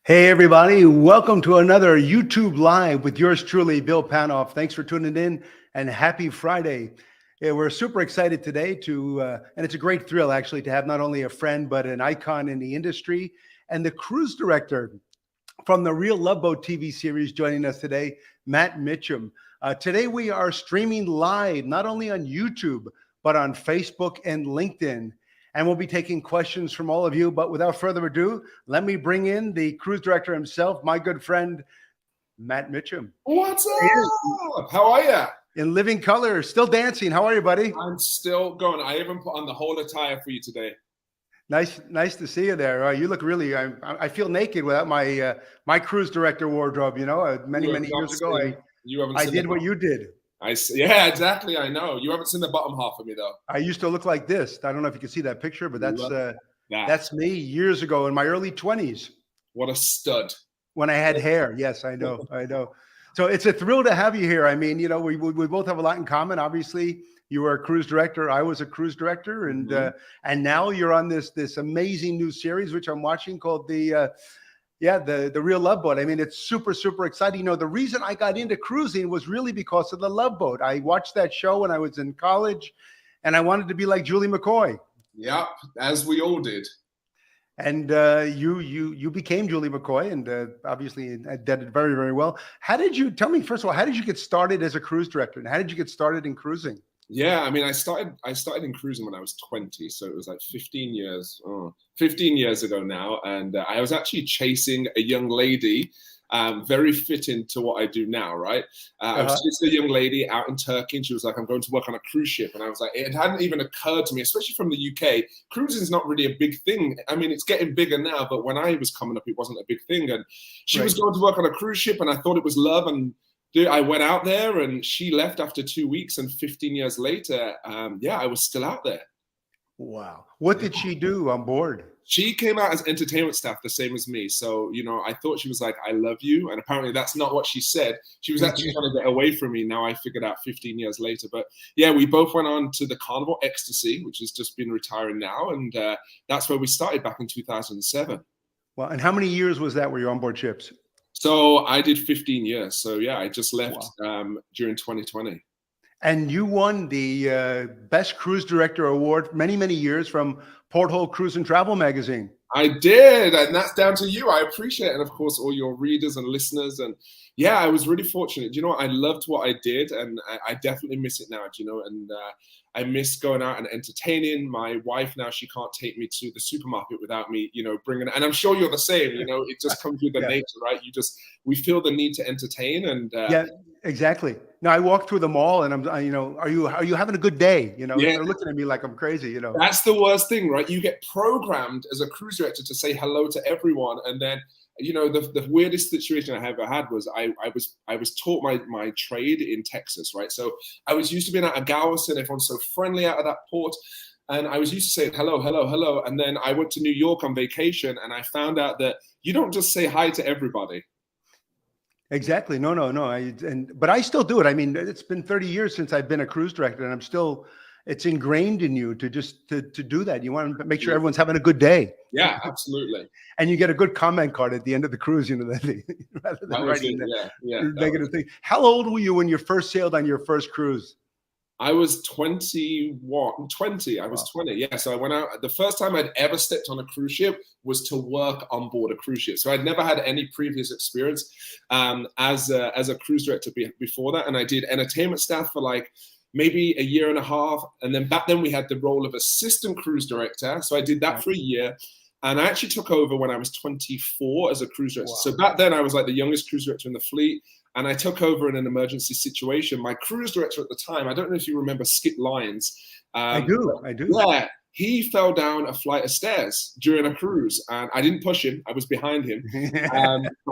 Hey, everybody. Welcome to another YouTube Live with yours truly, Bill Panoff. Thanks for tuning in and happy Friday. Yeah, we're super excited today and it's a great thrill actually to have not only a friend, but an icon in the industry and the cruise director from the Real Love Boat TV series joining us today, Matt Mitcham. Today we are streaming live, not only on YouTube, but on Facebook and LinkedIn. And we'll be taking questions from all of you. But without further ado, let me bring in the cruise director himself, my good friend, Matt Mitcham. What's up? How are you? In living color, still dancing. How are you, buddy? I'm still going. I even put on the whole attire for you today. Nice to see you there. You look really, I feel naked without my my cruise director wardrobe, you know, many years ago. I did what you did. Yeah, exactly. I know. You haven't seen the bottom half of me, though. I used to look like this. I don't know if you can see that picture, but that's me years ago in my early 20s. What a stud. When I had hair. Yes, I know. I know. So it's a thrill to have you here. I mean, you know, we both have a lot in common. Obviously, you were a cruise director. I was a cruise director. And now you're on this amazing new series, which I'm watching called the Real Love Boat. I mean, it's super exciting. You know, the reason I got into cruising was really because of the Love Boat. I watched that show when I was in college, and I wanted to be like Julie McCoy. Yep, as we all did. And you became Julie McCoy, and obviously did it very well. Tell me, first of all, how did you get started as a cruise director, and how did you get started in cruising? Yeah, I mean, I started in cruising when I was 20, so it was like 15 years ago now, and I was actually chasing a young lady, very fitting to what I do now, right? I was chasing a young lady out in Turkey, and she was like, "I'm going to work on a cruise ship," and I was like, it hadn't even occurred to me, especially from the UK, cruising is not really a big thing. I mean, it's getting bigger now, but when I was coming up, it wasn't a big thing, and she was going to work on a cruise ship, and I thought it was love, and I went out there and she left after 2 weeks, and 15 years later, I was still out there. Wow. What did she do on board? She came out as entertainment staff, the same as me. So, you know, I thought she was like, "I love you." And apparently that's not what she said. She was actually trying to get away from me. Now I figured out 15 years later. But yeah, we both went on to the Carnival Ecstasy, which has just been retiring now. And that's where we started back in 2007. Well, and how many years was that where you're on board ships? So I did 15 years. So yeah, I just left during 2020. And you won the Best Cruise Director Award many years from Porthole Cruise and Travel magazine. I did, and that's down to you. I appreciate it, and of course, all your readers and listeners. And yeah, I was really fortunate. You know, I loved what I did, and I definitely miss it now. You know, and I miss going out and entertaining. My wife now, she can't take me to the supermarket without me, you know, bringing. And I'm sure you're the same. You know, it just comes with the nature, right? We feel the need to entertain, and yeah, exactly. Now I walk through the mall, and you know, are you having a good day? You know, they're looking at me like I'm crazy. You know, that's the worst thing, right? You get programmed as a cruise director to say hello to everyone, and then, you know, the weirdest situation I ever had was I was taught my trade in Texas, right? So I was used to being out of Galveston, everyone's so friendly out of that port, and I was used to saying hello, and then I went to New York on vacation, and I found out that you don't just say hi to everybody. Exactly. No. But I still do it. I mean, it's been 30 years since I've been a cruise director, and it's ingrained in you to do that. You want to make sure everyone's having a good day. Yeah, absolutely. And you get a good comment card at the end of the cruise, you know, rather than writing negative thing. How old were you when you first sailed on your first cruise? I was 20. I was 20. Yeah. So I went out. The first time I'd ever stepped on a cruise ship was to work on board a cruise ship. So I'd never had any previous experience as a cruise director before that. And I did entertainment staff for like maybe a year and a half. And then back then we had the role of assistant cruise director. So I did that for a year. And I actually took over when I was 24 as a cruise director. Wow. So back then I was like the youngest cruise director in the fleet. And I took over in an emergency situation. My cruise director at the time, I don't know if you remember Skip Lyons. I do. Yeah. he fell down a flight of stairs during a cruise, and I didn't push him. I was behind him.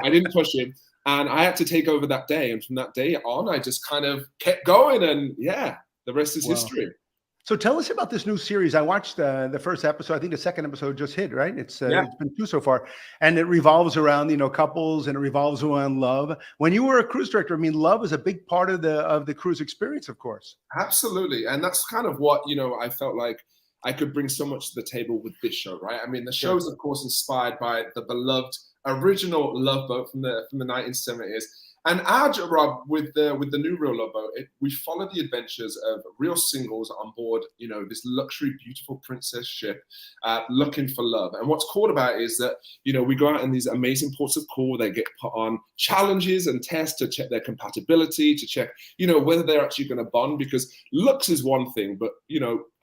I didn't push him, and I had to take over that day. And from that day on, I just kind of kept going, and yeah, the rest is history. So tell us about this new series. I watched the first episode. I think the second episode just hit, right? It's been 2 so far, and it revolves around couples, and it revolves around love. When you were a cruise director, I mean, love is a big part of the cruise experience, of course. Absolutely, and that's kind of what I felt like I could bring so much to the table with this show, right? I mean, the show is of course inspired by the beloved original Love Boat from the 1970s. And our job, Rob, with the new Real Love Boat, we follow the adventures of real singles on board, this luxury, beautiful princess ship, looking for love. And what's cool about it is that, we go out in these amazing ports of call. They get put on challenges and tests to check their compatibility, to check, whether they're actually going to bond. Because looks is one thing, but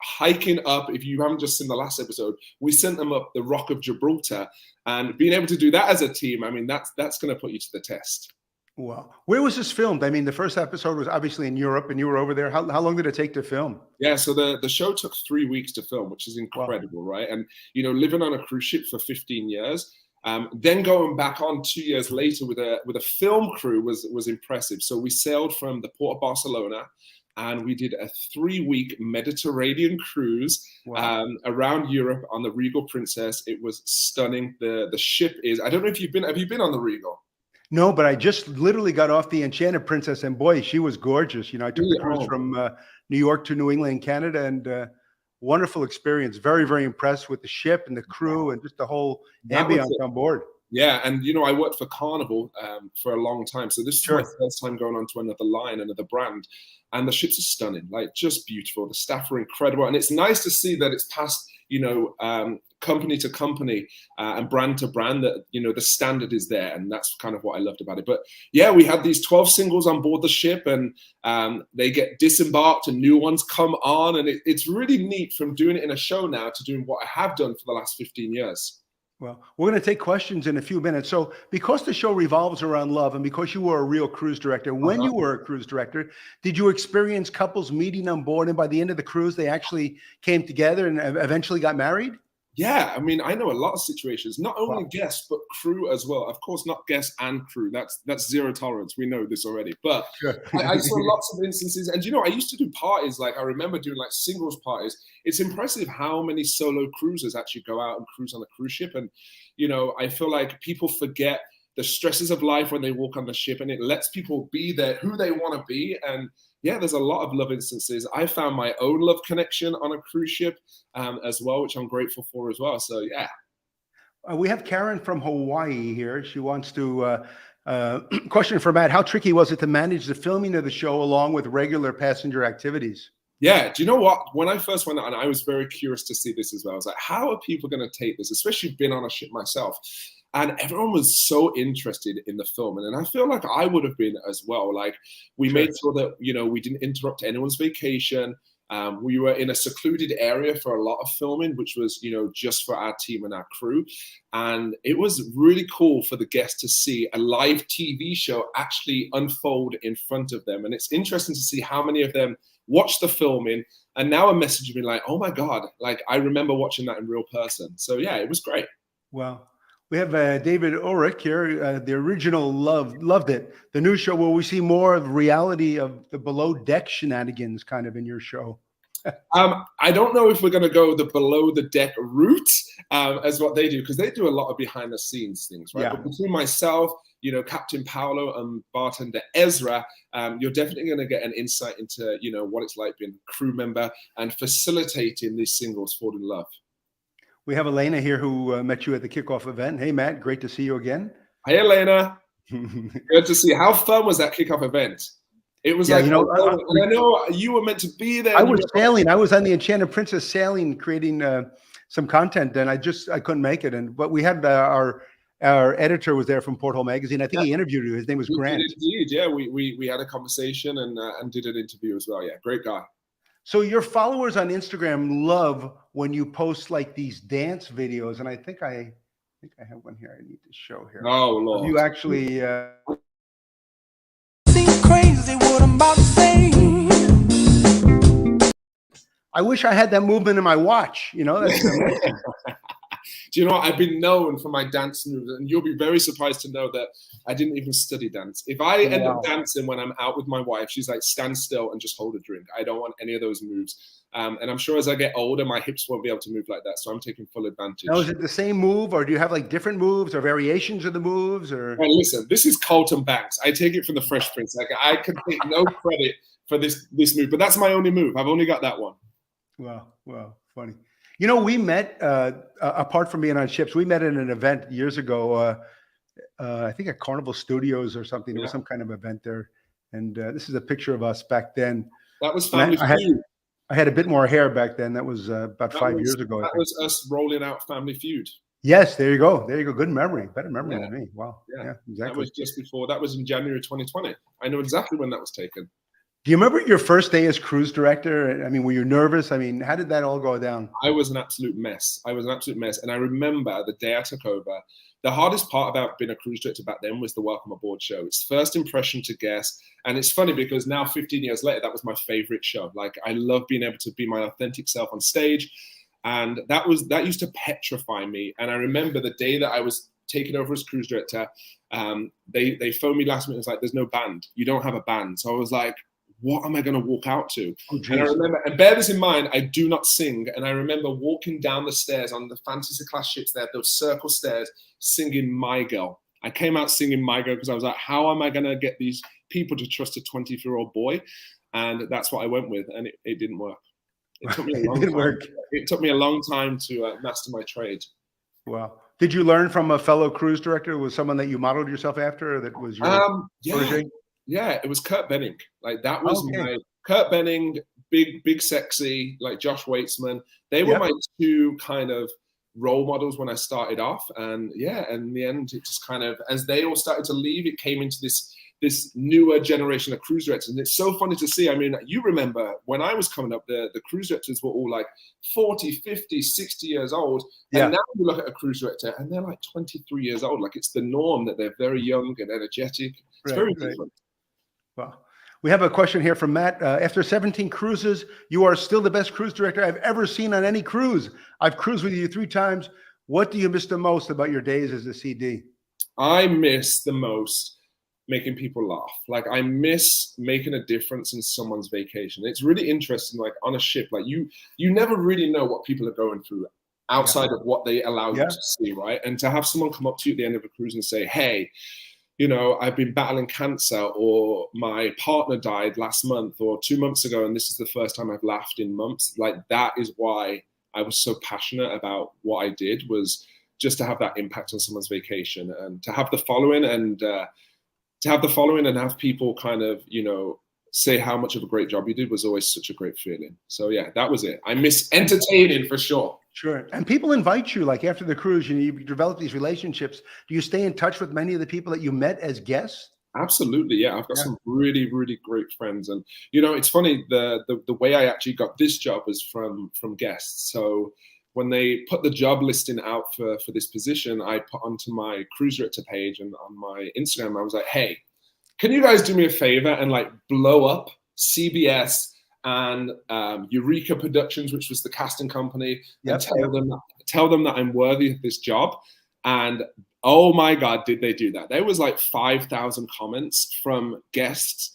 hiking up. If you haven't just seen the last episode, we sent them up the Rock of Gibraltar, and being able to do that as a team, I mean, that's going to put you to the test. Wow. Where was this filmed? I mean, the first episode was obviously in Europe, and you were over there. How long did it take to film? Yeah, so the show took 3 weeks to film, which is incredible, right? And, living on a cruise ship for 15 years, then going back on 2 years later with a film crew was impressive. So we sailed from the port of Barcelona, and we did a 3-week Mediterranean cruise around Europe on the Regal Princess. It was stunning. The ship is, I don't know if have you been on the Regal? No, but I just literally got off the Enchanted Princess, and boy, she was gorgeous. I took the cruise from New York to New England, Canada, and wonderful experience. Very, very impressed with the ship and the crew and just the whole ambiance on board. Yeah, and I worked for Carnival for a long time, so this is my first time going on to another line, another brand, and the ships are stunning, like just beautiful. The staff are incredible, and it's nice to see that it's passed, company to company and brand to brand, that the standard is there, and that's kind of what I loved about it. But yeah, we had these 12 singles on board the ship, and they get disembarked and new ones come on, and it's really neat from doing it in a show now to doing what I have done for the last 15 years. Well, we're going to take questions in a few minutes. So because the show revolves around love, and because you were a real cruise director, when you were a cruise director, did you experience couples meeting on board, and by the end of the cruise, they actually came together and eventually got married? Yeah, I mean, I know a lot of situations, not only guests, but crew as well. Of course, not guests and crew. That's zero tolerance. We know this already. But I saw lots of instances. And, I used to do parties. Like, I remember doing, like, singles parties. It's impressive how many solo cruisers actually go out and cruise on a cruise ship. And, I feel like people forget the stresses of life when they walk on the ship, and it lets people be there who they want to be. And yeah, there's a lot of love instances. I found my own love connection on a cruise ship as well, which I'm grateful for as well. So yeah. We have Karen from Hawaii here. She wants to question for Matt: how tricky was it to manage the filming of the show along with regular passenger activities? Yeah, do you know what? When I first went on, I was very curious to see this as well. I was like, how are people going to take this? Especially being on a ship myself. And everyone was so interested in the film. And I feel like I would have been as well. Like, we made sure that, we didn't interrupt anyone's vacation. We were in a secluded area for a lot of filming, which was, just for our team and our crew. And it was really cool for the guests to see a live TV show actually unfold in front of them. And it's interesting to see how many of them watched the filming and now are messaging me like, oh my God, like, I remember watching that in real person. So yeah, it was great. Wow. We have David Ulrich here. The original loved it. The new show, will we see more of reality of the below deck shenanigans kind of in your show? I don't know if we're going to go the below the deck route as what they do, because they do a lot of behind the scenes things, right? Yeah. But between myself, Captain Paolo and bartender Ezra, you're definitely going to get an insight into, what it's like being a crew member and facilitating these singles fall in love. We have Elena here who met you at the kickoff event. Hey, Matt, great to see you again. Hey, Elena. Good to see you. How fun was that kickoff event? It was like, I know you were meant to be there. I was sailing. I was on the Enchanted Princess sailing, creating some content, and I couldn't make it. But we had our editor was there from Porthole Magazine. I think he interviewed you. His name was Grant. Indeed, yeah. We had a conversation and did an interview as well. Yeah, great guy. So your followers on Instagram love when you post like these dance videos, and I think I have one here. I need to show here. Oh Lord! You actually seems crazy what I'm about to say. I wish I had that movement in my watch. You know, that's amazing. Do you know what? I've been known for my dance moves, and you'll be very surprised to know that I didn't even study dance. If I end up dancing when I'm out with my wife, she's like, stand still and just hold a drink. I don't want any of those moves. And I'm sure as I get older, my hips won't be able to move like that. So I'm taking full advantage. Now, is it the same move, or do you have like different moves or variations of the moves? Or listen, this is Colton Banks. I take it from the Fresh Prince. Like I can take no credit for this move, but that's my only move. I've only got that one. Wow, funny. You know, we met, apart from being on ships, we met at an event years ago, I think at Carnival Studios or something. There was some kind of event there. And this is a picture of us back then. That was Family Feud. I had a bit more hair back then. That was about 5 years ago. That was us rolling out Family Feud. Yes, there you go. There you go. Good memory. Better memory than me. Wow. Yeah, exactly. That was just before. That was in January 2020. I know exactly when that was taken. Do you remember your first day as cruise director? I mean, were you nervous? I mean, how did that all go down? I was an absolute mess. And I remember the day I took over, the hardest part about being a cruise director back then was the welcome aboard show. It's first impression to guests. And it's funny because now 15 years later, that was my favorite show. Like I love being able to be my authentic self on stage. And that used to petrify me. And I remember the day that I was taking over as cruise director, they phoned me last minute. It was like, there's no band. You don't have a band. So I was like, what am I going to walk out to? And I remember, and bear this in mind, I do not sing. And I remember walking down the stairs on the fantasy class ships there, those circle stairs, singing My Girl. I came out singing My Girl because I was like, how am I going to get these people to trust a 24-year-old boy? And that's what I went with. And it didn't work. It took me a long time. It took me a long time to master my trade. Wow. Did you learn from a fellow cruise director? Was someone that you modeled yourself after, or that was your Yeah, it was Kurt Benning. Like that was my Kurt Benning, big sexy, like Josh Waitzman. They were my two kind of role models when I started off. And in the end, it just kind of, as they all started to leave, it came into this newer generation of cruise directors. And it's so funny to see. I mean, you remember when I was coming up, the cruise directors were all like 40, 50, 60 years old. And now you look at a cruise director and they're like 23 years old. Like it's the norm that they're very young and energetic. It's very different. Well, we have a question here from Matt. After 17 cruises, you are still the best cruise director I've ever seen on any cruise. I've cruised with you 3 times. What do you miss the most about your days as a CD? I miss the most making people laugh. Like I miss making a difference in someone's vacation. It's really interesting, like on a ship, like you never really know what people are going through outside of what they allow you to see, right? And to have someone come up to you at the end of a cruise and say, hey, you know, I've been battling cancer, or my partner died last month or 2 months ago, and this is the first time I've laughed in months. Like that is why I was so passionate about what I did, was just to have that impact on someone's vacation and to have the following and have people kind of, you know, say how much of a great job you did was always such a great feeling. So yeah, that was it. I miss entertaining for sure. Sure. And people invite you, like after the cruise, you develop these relationships. Do you stay in touch with many of the people that you met as guests? Absolutely. Yeah. I've got some really, really great friends. And, you know, it's funny, the way I actually got this job was from guests. So when they put the job listing out for this position, I put onto my cruise director page and on my Instagram, I was like, hey, can you guys do me a favor and like blow up CBS and Eureka Productions, which was the casting company, and tell them that I'm worthy of this job. And oh my God, did they do that? There was like 5,000 comments from guests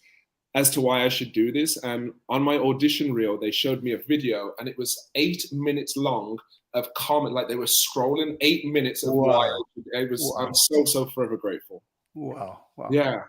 as to why I should do this. And on my audition reel, they showed me a video and it was 8 minutes long of comment. Like they were scrolling 8 minutes of wild. I'm so forever grateful. Wow. Yeah.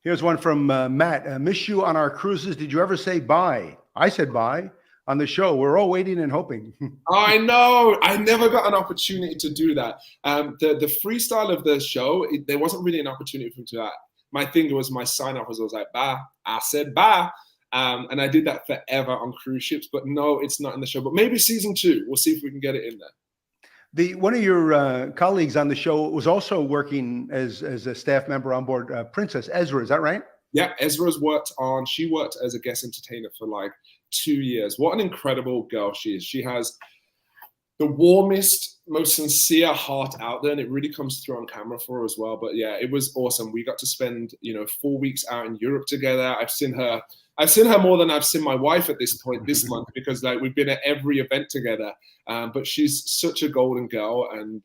Here's one from Matt. Miss you on our cruises. Did you ever say bye? I said bye on the show. We're all waiting and hoping. I know. I never got an opportunity to do that. The freestyle of the show, there wasn't really an opportunity for me to do that. My thing was my sign off was like, bye. I said bye. And I did that forever on cruise ships. But no, it's not in the show. But maybe season 2. We'll see if we can get it in there. One of your colleagues on the show was also working as a staff member on board, Princess Ezra. Is that right? Yeah, she worked as a guest entertainer for like 2 years. What an incredible girl she is. She has the warmest, most sincere heart out there, and it really comes through on camera for her as well. But yeah, it was awesome. We got to spend, 4 weeks out in Europe together. I've seen her I've seen her more than I've seen my wife at this point this month, because like we've been at every event together. But she's such a golden girl, and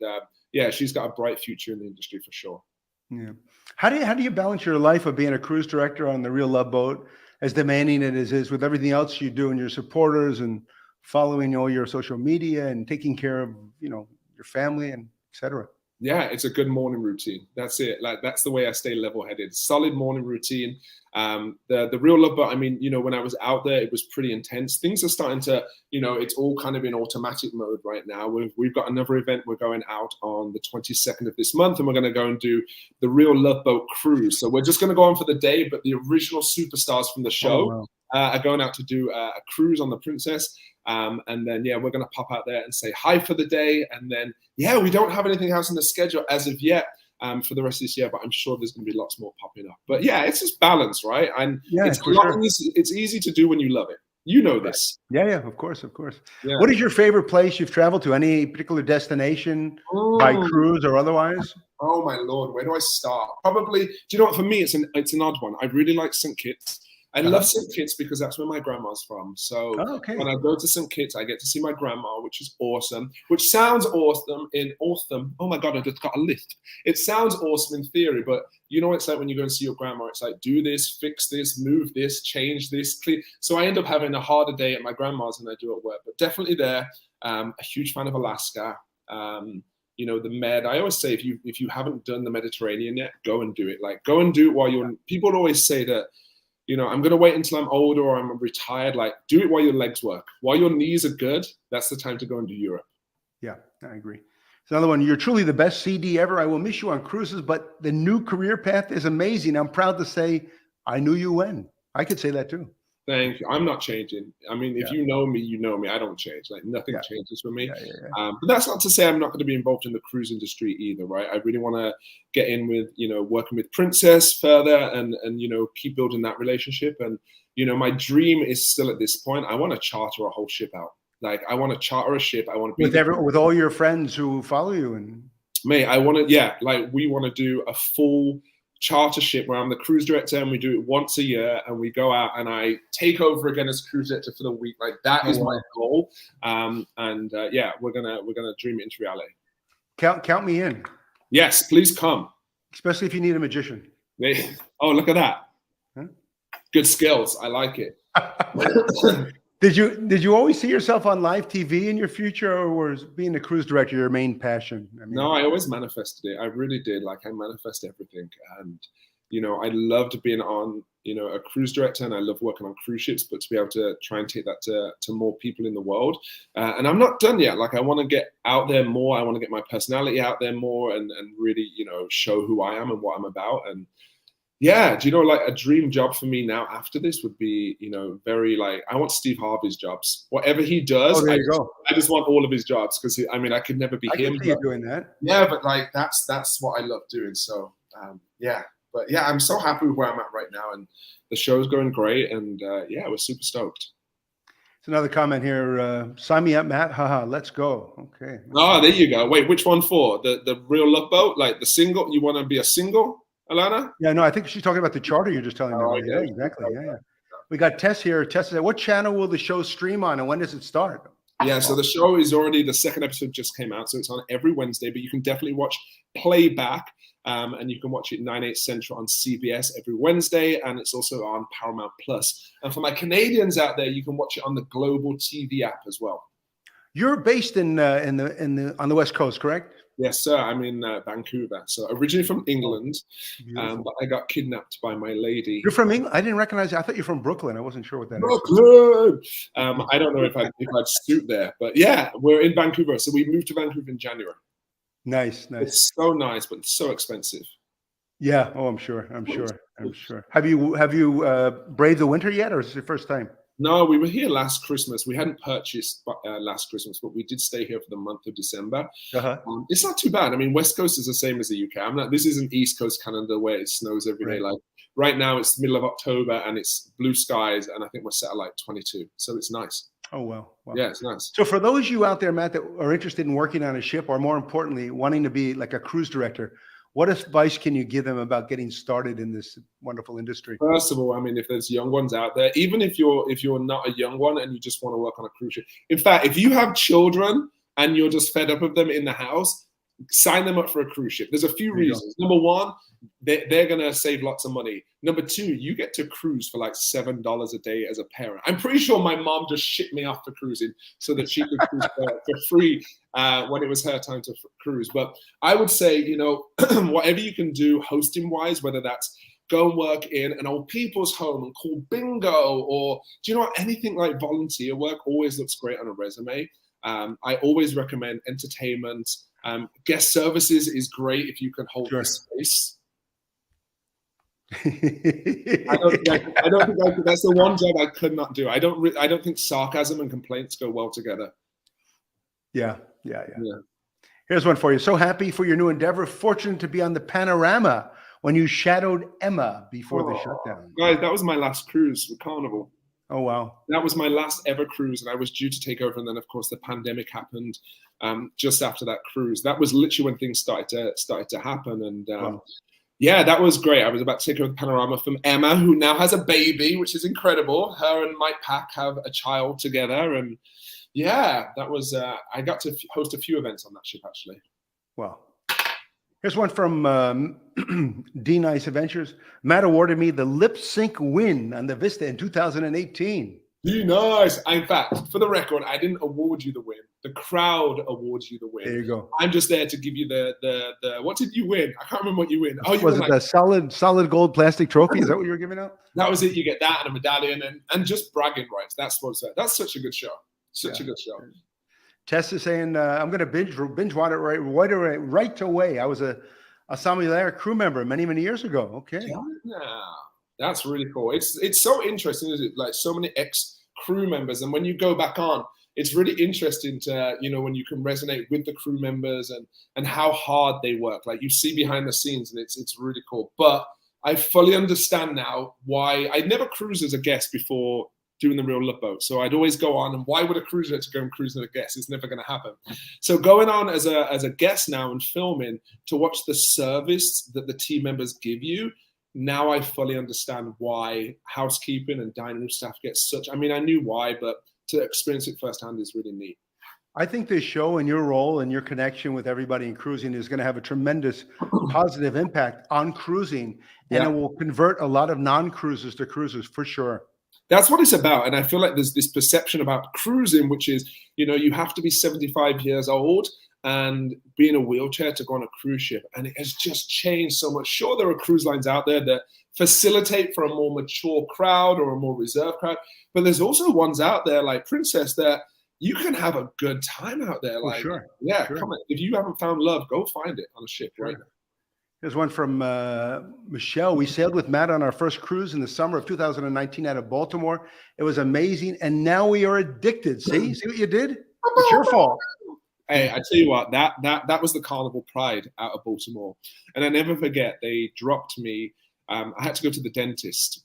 yeah, she's got a bright future in the industry for sure. Yeah. How do you balance your life of being a cruise director on the Real Love Boat, as demanding it as is, with everything else you do and your supporters and following all your social media and taking care of, your family and et cetera? Yeah, it's a good morning routine. That's it. Like, that's the way I stay level-headed. Solid morning routine. The Real Love Boat, I mean, when I was out there, it was pretty intense. Things are starting to, it's all kind of in automatic mode right now. We've got another event. We're going out on the 22nd of this month, and we're going to go and do the Real Love Boat cruise. So we're just going to go on for the day, but the original superstars from the show are going out to do a cruise on the Princess. And then, yeah, we're going to pop out there and say hi for the day. And then, yeah, we don't have anything else on the schedule as of yet for the rest of this year, but I'm sure there's going to be lots more popping up. But yeah, it's just balance, right? And it's easy to do when you love it. You know this. Yeah, of course. Yeah. What is your favorite place you've traveled to? Any particular destination, by cruise or otherwise? Oh my Lord, where do I start? Probably, do you know what? For me, it's an odd one. I really like St. Kitts. I love St. Kitts because that's where my grandma's from. So when I go to St. Kitts, I get to see my grandma, which is awesome, which sounds awesome in autumn. Oh my God, I just got a list. It sounds awesome in theory, but it's like when you go and see your grandma, it's like, do this, fix this, move this, change this, clean. So I end up having a harder day at my grandma's than I do at work, but definitely there. A huge fan of Alaska. The Med. I always say, if you haven't done the Mediterranean yet, go and do it. Like, go and do it while you're, people always say that, I'm going to wait until I'm older or I'm retired. Like, do it while your legs work. While your knees are good, that's the time to go and do Europe. Yeah, I agree. It's another one. You're truly the best CD ever. I will miss you on cruises, but the new career path is amazing. I'm proud to say I knew you when. I could say that too. Thank you. I'm not changing. I mean, if you know me, you know me. I don't change. Like, nothing changes for me. But that's not to say I'm not going to be involved in the cruise industry either, right? I really want to get in with, working with Princess further and keep building that relationship. And, my dream is still at this point, I want to charter a whole ship out. Like, I want to charter a ship. I want to be with all your friends who follow you. And mate, I want to, we want to do a full charter ship where I'm the cruise director, and we do it once a year, and we go out and I take over again as cruise director for the week. Like, that is my goal. We're gonna dream it into reality. Count me in. Yes, please come. Especially if you need a magician. Oh, look at that. Huh? Good skills. I like it. Did you always see yourself on live TV in your future, or was being a cruise director your main passion? No, I always manifested it. I really did. Like, I manifest everything. And, I loved being on, a cruise director, and I love working on cruise ships, but to be able to try and take that to more people in the world. And I'm not done yet. Like, I want to get out there more. I want to get my personality out there more and really, show who I am and what I'm about. And yeah, do like a dream job for me now after this would be, very I want Steve Harvey's jobs. Whatever he does, there you go. I just want all of his jobs, because I could never be him. I can see you doing that. Yeah, but that's what I love doing. So but yeah, I'm so happy with where I'm at right now, and the show's going great, and we're super stoked. It's another comment here. Sign me up, Matt. Haha, let's go. Okay. Oh, there you go. Wait, which one for? The Real Love Boat? Like the single? You want to be a single? Alana? Yeah, no, I think she's talking about the charter you're just telling me about. Yeah, exactly. Yeah. We got Tess here. Tess said, what channel will the show stream on, and when does it start? Yeah, so the show is already, the second episode just came out, so it's on every Wednesday, but you can definitely watch playback, and you can watch it 9/8 Central on CBS every Wednesday, and it's also on Paramount Plus. And for my Canadians out there, you can watch it on the Global TV app as well. You're based on the West Coast, correct? Yes, sir. I'm in Vancouver. So originally from England, but I got kidnapped by my lady. You're from England? I didn't recognize you. I thought you're from Brooklyn. I wasn't sure what that is. Brooklyn! I don't know if I'd suit there, but yeah, we're in Vancouver. So we moved to Vancouver in January. Nice. It's so nice, but it's so expensive. Yeah. Oh, I'm sure. Have you braved the winter yet, or is it your first time? No, we were here last Christmas. We hadn't purchased last Christmas, but we did stay here for the month of December. It's not too bad. I mean, West Coast is the same as the UK. This isn't East Coast Canada where it snows every day. Like right now, it's the middle of October and it's blue skies, and I think we're set at like 22. So it's nice. Oh, well. Yeah, it's nice. So for those of you out there, Matt, that are interested in working on a ship, or more importantly, wanting to be like a cruise director, What advice can you give them about getting started in this wonderful industry? First of all, I mean, if there's young ones out there, even if you're not a young one and you just want to work on a cruise ship, in fact, if you have children and you're just fed up of them in the house, sign them up for a cruise ship. There's a few reasons. Number one, they're going to save lots of money. Number two, you get to cruise for like $7 a day as a parent. I'm pretty sure my mom just shipped me off for cruising so that she could cruise for free when it was her time to cruise. But I would say, you know, whatever you can do hosting wise, whether that's go and work in an old people's home and call bingo, or do you know what, anything like volunteer work always looks great on a resume. I always recommend entertainment. Guest services is great if you can hold the space. I don't think that's the one job I could not do. I don't think sarcasm and complaints go well together. Yeah. Here's one for you. So happy for your new endeavor. Fortunate to be on the Panorama when you shadowed Emma before the shutdown. Guys, that was my last cruise with Carnival. Oh, wow. That was my last ever cruise, and I was due to take over. And then, of course, the pandemic happened just after that cruise. That was literally when things started to happen. And yeah, that was great. I was about to take over the Panorama from Emma, who now has a baby, which is incredible. Her and Mike Pack have a child together. And yeah, that was, I got to host a few events on that ship, actually. Wow. Here's one from D Nice Adventures. Matt awarded me the lip sync win on the Vista in 2018. D Nice. In fact, for the record, I didn't award you the win. The crowd awards you the win. There you go. I'm just there to give you the what did you win? I can't remember what you win. Oh, was it the solid gold plastic trophy? Is that what you were giving out? That was it. You get that and a medallion and just bragging rights. That's such a good show. Such a good show. Tess is saying, I'm going to binge watch it right away. I was a Samuel crew member many years ago. Okay. Yeah, that's really cool. It's so interesting, isn't it? Like so many ex-crew members. And when you go back on, it's really interesting to, you know, when you can resonate with the crew members and how hard they work. Like you see behind the scenes, and it's really cool. But I fully understand now why I never cruised as a guest before doing the Real Love Boat. So I'd always go on, and why would a cruiser to go and cruise as a guest? It's never going to happen. So going on as a guest now and filming to watch the service that the team members give you, now I fully understand why housekeeping and dining room staff get such, I mean, I knew why, but to experience it firsthand is really neat. I think this show and your role and your connection with everybody in cruising is going to have a tremendous positive impact on cruising, and it will convert a lot of non-cruisers to cruisers for sure. That's what it's about. And I feel like there's this perception about cruising, which is, you know, you have to be 75 years old and be in a wheelchair to go on a cruise ship. And it has just changed so much. Sure, there are cruise lines out there that facilitate for a more mature crowd or a more reserved crowd. But there's also ones out there like Princess that you can have a good time out there. Like, come on. If you haven't found love, go find it on a ship right now. There's one from Michelle. We sailed with Matt on our first cruise in the summer of 2019 out of Baltimore. It was amazing. And now we are addicted. See what you did? It's your fault. Hey, I tell you what, that was the Carnival Pride out of Baltimore. And I never forget, they dropped me. I had to go to the dentist.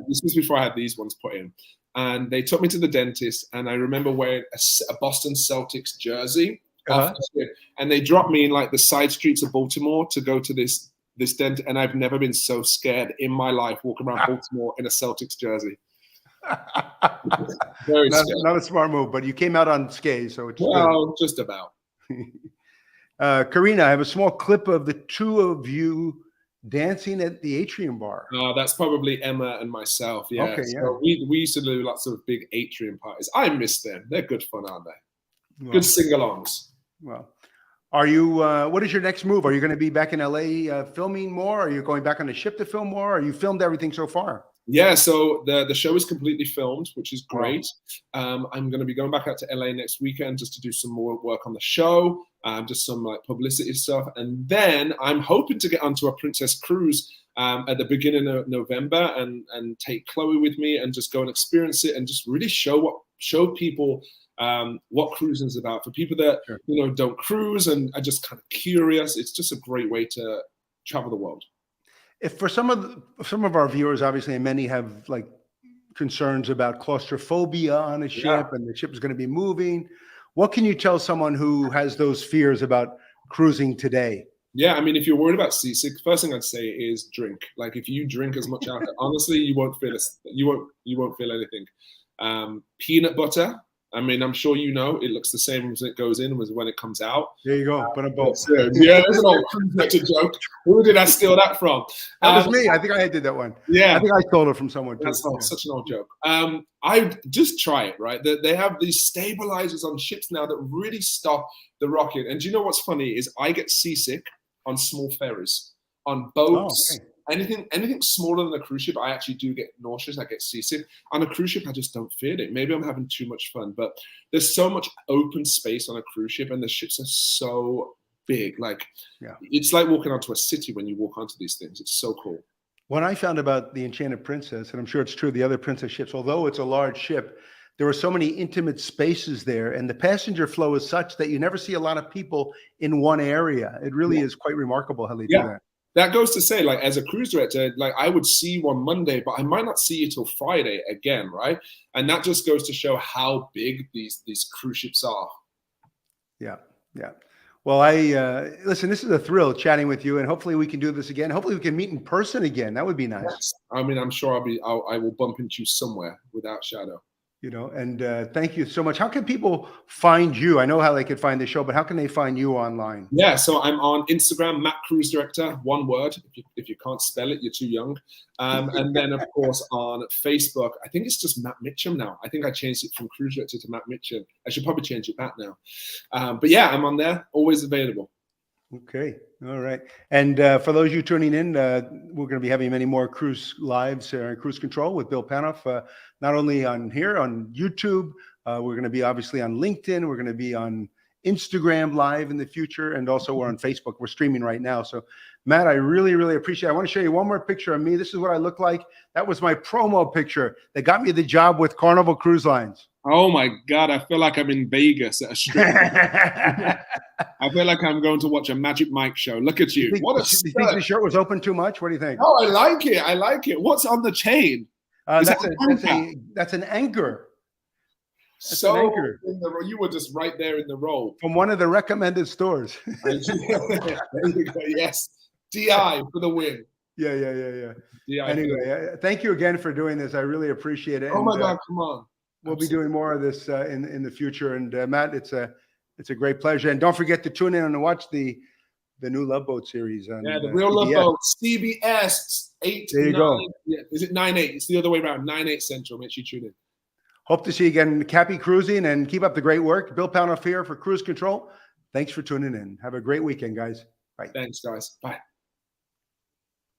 This was before I had these ones put in. And they took me to the dentist. And I remember wearing a Boston Celtics jersey. And they dropped me in like the side streets of Baltimore to go to this dent, and I've never been so scared in my life walking around Baltimore in a Celtics jersey. Very scared. Not a smart move, but you came out unscathed, so it's just about. Karina, I have a small clip of the two of you dancing at the Atrium Bar. That's probably Emma and myself. Yeah. Okay, so we used to do lots of big Atrium parties. I miss them. They're good fun, aren't they? Good sing-alongs. Well, are you? What is your next move? Are you going to be back in LA filming more? Are you going back on the ship to film more? Or you filmed everything so far? Yeah, so the show is completely filmed, which is great. Wow. I'm going to be going back out to LA next weekend just to do some more work on the show, just some like publicity stuff, and then I'm hoping to get onto a Princess cruise at the beginning of November and take Chloe with me and just go and experience it and just really show people what cruising is about for people that don't cruise and are just kind of curious. It's just a great way to travel the world. If for some of our viewers, obviously, and many have like concerns about claustrophobia on a ship and the ship is going to be moving, what can you tell someone who has those fears about cruising today? Yeah, I mean, if you're worried about seasick, first thing I'd say is drink. Like, if you drink as much alcohol, honestly, you won't feel you won't feel anything. Peanut butter. I mean, I'm sure you know it looks the same as it goes in as when it comes out. There you go. Put them both. Yeah, there's an old cruise joke. Who did I steal that from? That was me. I think I did that one. Yeah, I think I stole it from someone too. that's such an old joke. I just try it, right? They have these stabilizers on ships now that really stop the rocking. And do you know what's funny is I get seasick on small ferries, on boats. Okay. Anything smaller than a cruise ship, I actually do get nauseous. I get seasick. On a cruise ship, I just don't feel it. Maybe I'm having too much fun, but there's so much open space on a cruise ship, and the ships are so big. Like, it's like walking onto a city when you walk onto these things. It's so cool. What I found about the Enchanted Princess, and I'm sure it's true of the other Princess ships, although it's a large ship, there were so many intimate spaces there, and the passenger flow is such that you never see a lot of people in one area. It really is quite remarkable how they do that. That goes to say, like, as a cruise director, like, I would see one Monday, but I might not see you till Friday again, right? And that just goes to show how big these cruise ships are. Yeah, yeah. Well, listen, this is a thrill chatting with you, and hopefully we can do this again. Hopefully we can meet in person again. That would be nice. Yes. I mean, I'm sure I will bump into you somewhere without shadow. You know, and thank you so much. How can people find you? I know how they could find the show, but how can they find you online? Yeah, so I'm on Instagram, Matt Cruise Director, one word. If you can't spell it, you're too young. And then, of course, on Facebook, I think it's just Matt Mitcham now. I think I changed it from Cruise Director to Matt Mitcham. I should probably change it back now. But yeah, I'm on there, always available. Okay. All right. And for those of you tuning in, we're going to be having many more cruise lives, Cruise Control with Bill Panoff, not only on here on YouTube, we're going to be obviously on LinkedIn, we're going to be on Instagram Live in the future, and also we're on Facebook. We're streaming right now. So Matt, I really, really appreciate it. I want to show you one more picture of me. This is what I look like. That was my promo picture that got me the job with Carnival Cruise Lines. Oh my God, I feel like I'm in Vegas at a strip. I feel like I'm going to watch a Magic Mike show. Look at you. What a do you think the shirt was open too much? What do you think? Oh, I like it. I like it. What's on the chain? That's an anchor. That's so an anchor. You were just right there in the role. From one of the recommended stores. There you go. Yes. DI for the win. Yeah. Anyway, thank you again for doing this. I really appreciate it. Oh my God, come on. We'll be doing more of this in the future. And Matt, it's a great pleasure. And don't forget to tune in and watch the new Love Boat series. On, the Real Love Boat, CBS 8. There you go. Yeah, is it 9/8? It's the other way around. 9/8 Central. Make sure you tune in. Hope to see you again. Happy cruising and keep up the great work. Bill Panoff here for Cruise Control. Thanks for tuning in. Have a great weekend, guys. Bye. Thanks, guys. Bye.